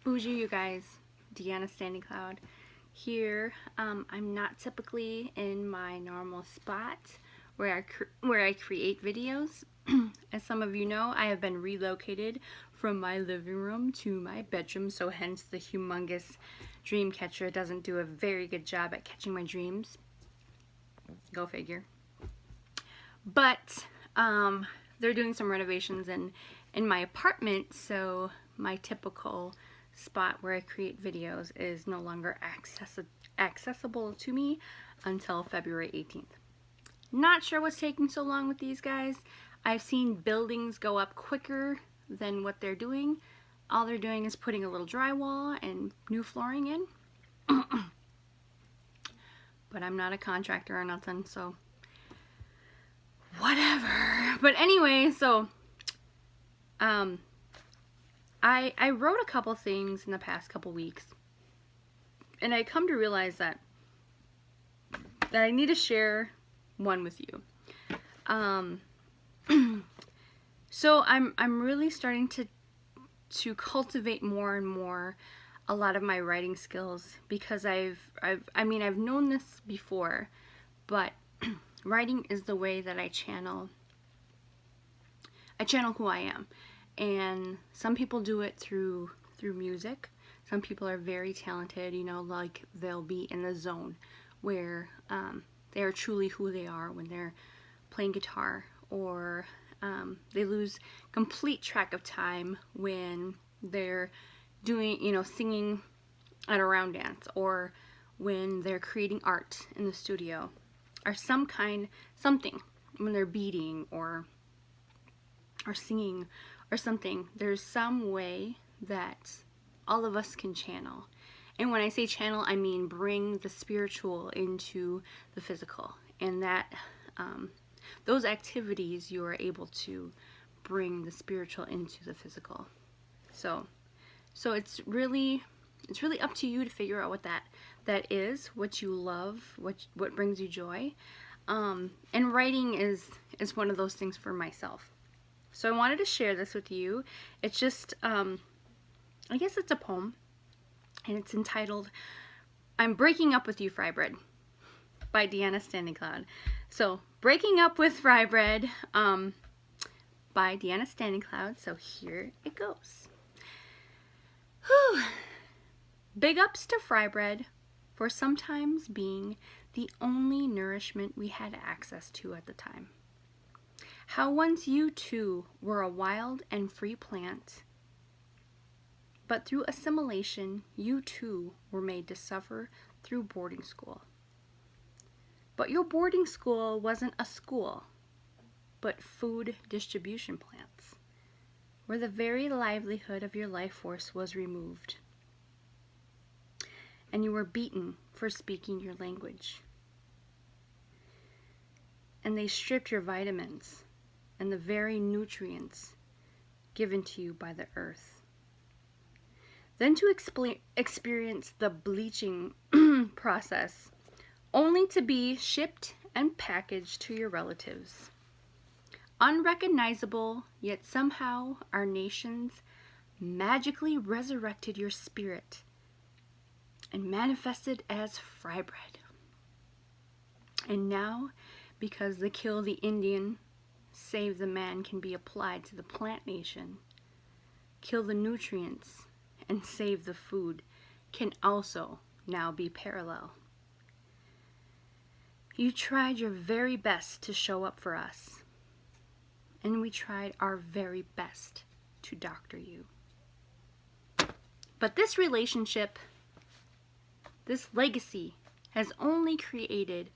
Bougie, you guys. Deanna StandingCloud here. I'm not typically in my normal spot where I create videos. As some of you know, I have been relocated from my living room to my bedroom, so hence the humongous dream catcher doesn't do a very good job at catching my dreams. Go figure. But they're doing some renovations in my apartment, so my typical spot where I create videos is no longer accessible to me until February 18th. Not sure what's taking so long with these guys. I've seen buildings go up quicker than what they're doing. All they're doing is putting a little drywall and new flooring in. But I'm not a contractor or nothing, so whatever. But anyway, so I wrote a couple things in the past couple weeks, and I come to realize that I need to share one with you. So I'm really starting to cultivate more and more a lot of my writing skills, because I've known this before, but writing is the way that I channel who I am. And some people do it through music. Some people are very talented, you know, like they'll be in the zone where they are truly who they are when they're playing guitar, or they lose complete track of time when they're doing, you know, singing at a round dance, or when they're creating art in the studio, or something when they're beading or singing or something. There's some way that all of us can channel. And when I say channel, I mean bring the spiritual into the physical. And that those activities, you are able to bring the spiritual into the physical. So it's really up to you to figure out what that is, what you love, what brings you joy. And writing is one of those things for myself. So I wanted to share this with you. It's just, I guess it's a poem, and it's entitled, "I'm Breaking Up With You, Frybread," by Deanna StandingCloud. So, Breaking Up with Frybread, by Deanna StandingCloud. So here it goes. Whew. Big ups to Frybread for sometimes being the only nourishment we had access to at the time. How once you too were a wild and free plant, but through assimilation you too were made to suffer through boarding school. But your boarding school wasn't a school, but food distribution plants, where the very livelihood of your life force was removed, and you were beaten for speaking your language. And they stripped your vitamins and the very nutrients given to you by the earth. Then to experience the bleaching process, only to be shipped and packaged to your relatives. Unrecognizable, yet somehow our nations magically resurrected your spirit and manifested as Frybread. And now, because the kill the Indian, save the man can be applied to the plant nation, kill the nutrients and save the food can also now be parallel. You tried your very best to show up for us, and we tried our very best to doctor you. But this relationship, this legacy, has only created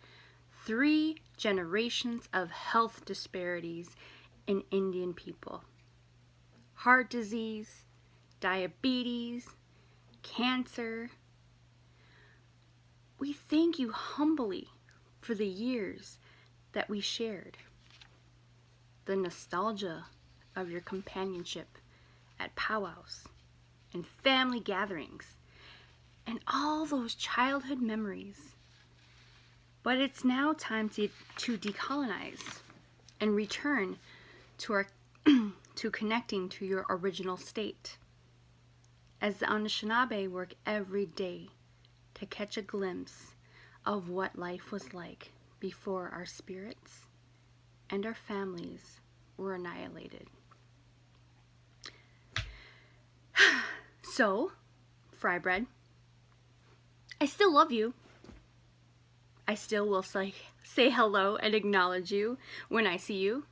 3 generations of health disparities in Indian people. Heart disease, diabetes, cancer. We thank you humbly for the years that we shared. The nostalgia of your companionship at powwows and family gatherings, and all those childhood memories. But it's now time to decolonize and return to our to connecting to your original state. as the Anishinaabe work every day to catch a glimpse of what life was like before our spirits and our families were annihilated. So, Frybread, I still love you. I still will say hello and acknowledge you when I see you.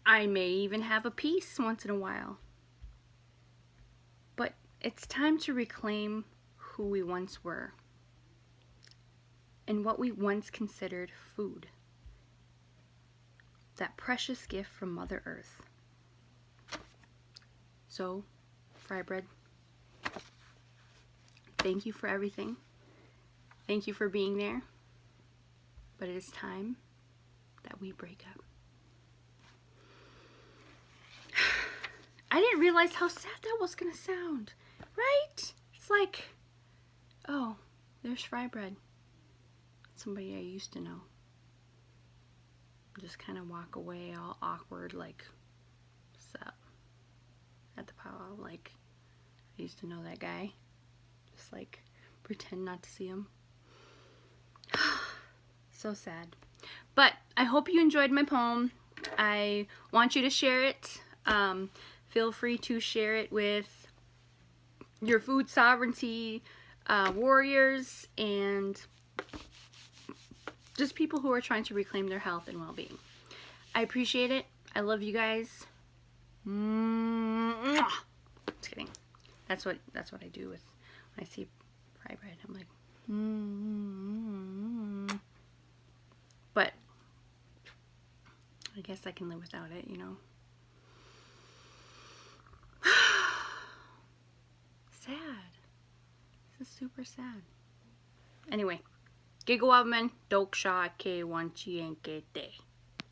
I may even have a piece once in a while. But it's time to reclaim who we once were and what we once considered food. That precious gift from Mother Earth. So, Frybread, thank you for everything. Thank you for being there. But it is time that we break up. I didn't realize how sad that was going to sound, right? It's like, oh, there's Frybread. Somebody I used to know. Just kind of walk away all awkward, like, what's up? At the powwow, like, I used to know that guy. Just like, pretend not to see him. So sad. But I hope you enjoyed my poem. I want you to share it. Feel free to share it with your food sovereignty warriors and just people who are trying to reclaim their health and well-being. I appreciate it. I love you guys. Just kidding. That's what I do with when I see Frybread. I'm like, But I guess I can live without it, you know. Sad. This is super sad. Anyway, Gigawabaman, Doksha, K1 Chienke Day.